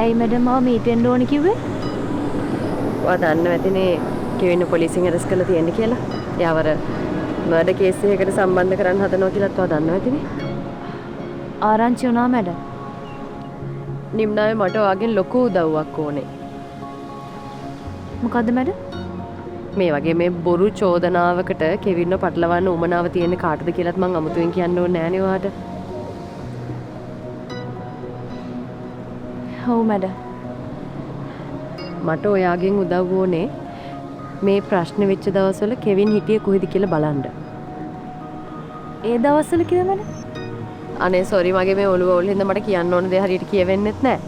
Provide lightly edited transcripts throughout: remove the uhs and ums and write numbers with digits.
ඇයි මැඩම් මාව මීට් වෙන්න ඕනේ කිව්වේ? ඔයා දන්නව ඇතිනේ කෙවින් පොලිසියෙන් අරස් කරලා තියෙන්නේ කියලා. එයාව අර මර්ඩර් කේස් එකකට සම්බන්ධ කරන්න හදනවා කියලාත් ඔයා දන්නව ඇතිනේ. ආරංචි වුණා මැඩම්. නිම්නාවේ මට ඔයාගෙන් ලොකු උදව්වක් ඕනේ. මොකද්ද මැඩම්? මේ වගේ මේ බොරු චෝදනාවකට කෙවින්ව පටලවන්න උමනාව තියෙන්නේ කාටද කියලාත් මං අමුතුවෙන් කියන්න ඕනේ නෑනේ ඔයාට. ඔව් මැඩම්. මට ඔයාගෙන් උදව් ඕනේ මේ ප්‍රශ්න වෙච්ච දවස්වල කෙවින් හිටියේ කොහෙද කියලා බලන්න. ඒ දවස්වල කිව්ව මැඩම්? අනේ සෝරි මගේ මේ ඔළුව අවුල් හින්දා මට කියන්න ඕන දේ හරියට කියවෙන්නෙත් නෑ.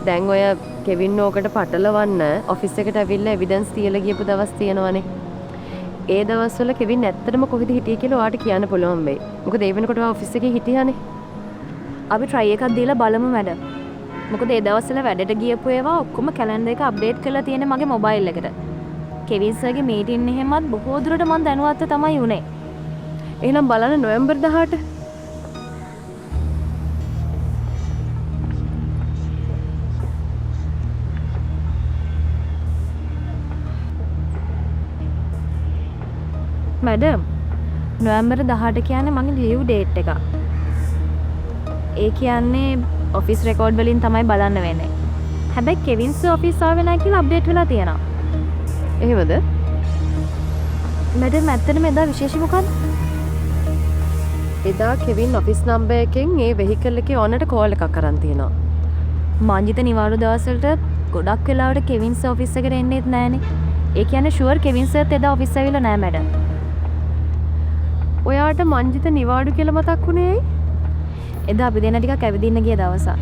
දැන් ඔය කෙවින් ඕකට පටලවන්න ඔෆිස් එකට ඇවිල්ලා එවිඩන්ස් තියලා ගියපු දවස් තියෙනවනේ. ඒ දවස්වල කෙවින් ඇත්තටම කොහෙද හිටියේ කියලා ඔයාට කියන්න පුළුවන් වෙයි. මොකද ඒ වෙනකොට ඔයා ඔෆිස් එකේ හිටියානේ. අපි try එකක් දීලා බලමු මැඩම්. මොකද ඒ දවස්වල වැඩට ගියපු ඒවා ඔක්කොම කැලෙන්ඩර් එක අප්ඩේට් කරලා තියෙන්නේ මගේ මොබයිල් එකට. කෙවින් සර්ගේ මීටින් එහෙමත් බොහෝ දුරට මම දැනුවත්ව තමයි උනේ. එහෙනම් බලන්න නොවැම්බර් 18. මැඩම් නොවැම්බර් 18 කියන්නේ මගේ ලිව් ඩේට් එක. ඒ කියන්නේ ඔෆිස් රෙකෝඩ් වලින් තමයි බලන්න වෙන්නේ. හැබැයි කෙවින් සර් ඔෆිස් ආවේ නැහැ කියලා අප්ඩේට් වෙලා තියෙනවා. එහෙමද? මැඩම් ඇත්තටම එදා විශේෂය මොකක්ද? එදා කෙවින් ඔෆිස් නම්බර් එකෙන් ඒ වෙහිකල් එකේ ඕනට කෝල් එකක් අරන් තියෙනවා. මංජිත නිවාඩු දවස්වලට ගොඩක් වෙලාවට කෙවින් සර් ඔෆිස් එකට එන්නේත් නැහනේ. ඒ කියන්නේ ෂුවර් කෙවින් සර්ත් එදා ඔෆිස් ඇවිල්ලා නැහැ මැඩම්. ඔයාට මංජිත නිවාඩු කියලා මතක් වුණේ ඇයි? එදා අපි දෙන්න ටිකක් ඇවිදින්න ගිය දවසක්.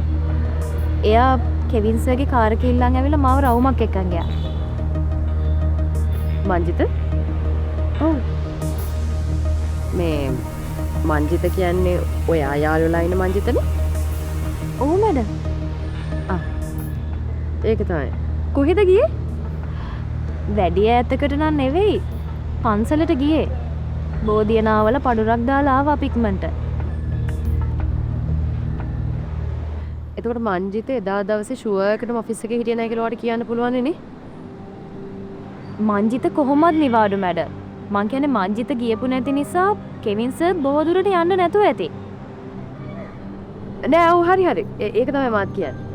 එයා කෙවින් සර්ගේ කාර් එක ඉල්ලන් ඇවිල්ලා මාව රවුමක් එක්කන් ගියා. මංජිත? ඔව්. මේ මංජිත කියන්නේ ඔයා යාළුවලා ඉන්න මංජිතනේ? ඔව් මැඩම්. ඒක තමයි. කොහෙද ගියේ? වැඩි ඈතකට නම් නෙවෙයි. පන්සලට ගියේ. බෝධියනාවල පඩුරක් දාලා ආවා පික්මන්ට. එතකොට මංජිත එදා දවසේ ෂුවර් එකටම ඔෆිස් එකේ හිටියේ නැහැ කියලා ඔයාලට කියන්න පුළුවන් නේ? මංජිත කොහොමද නිවාඩු මැඩම්? මං කියන්නේ මංජිත ගියපු නැති නිසා කෙවින් සර් බොහෝ දුරට යන්න නැතුව ඇති. නෑ ඔව් හරි හරි. ඒක තමයි මාත් කියන්නේ.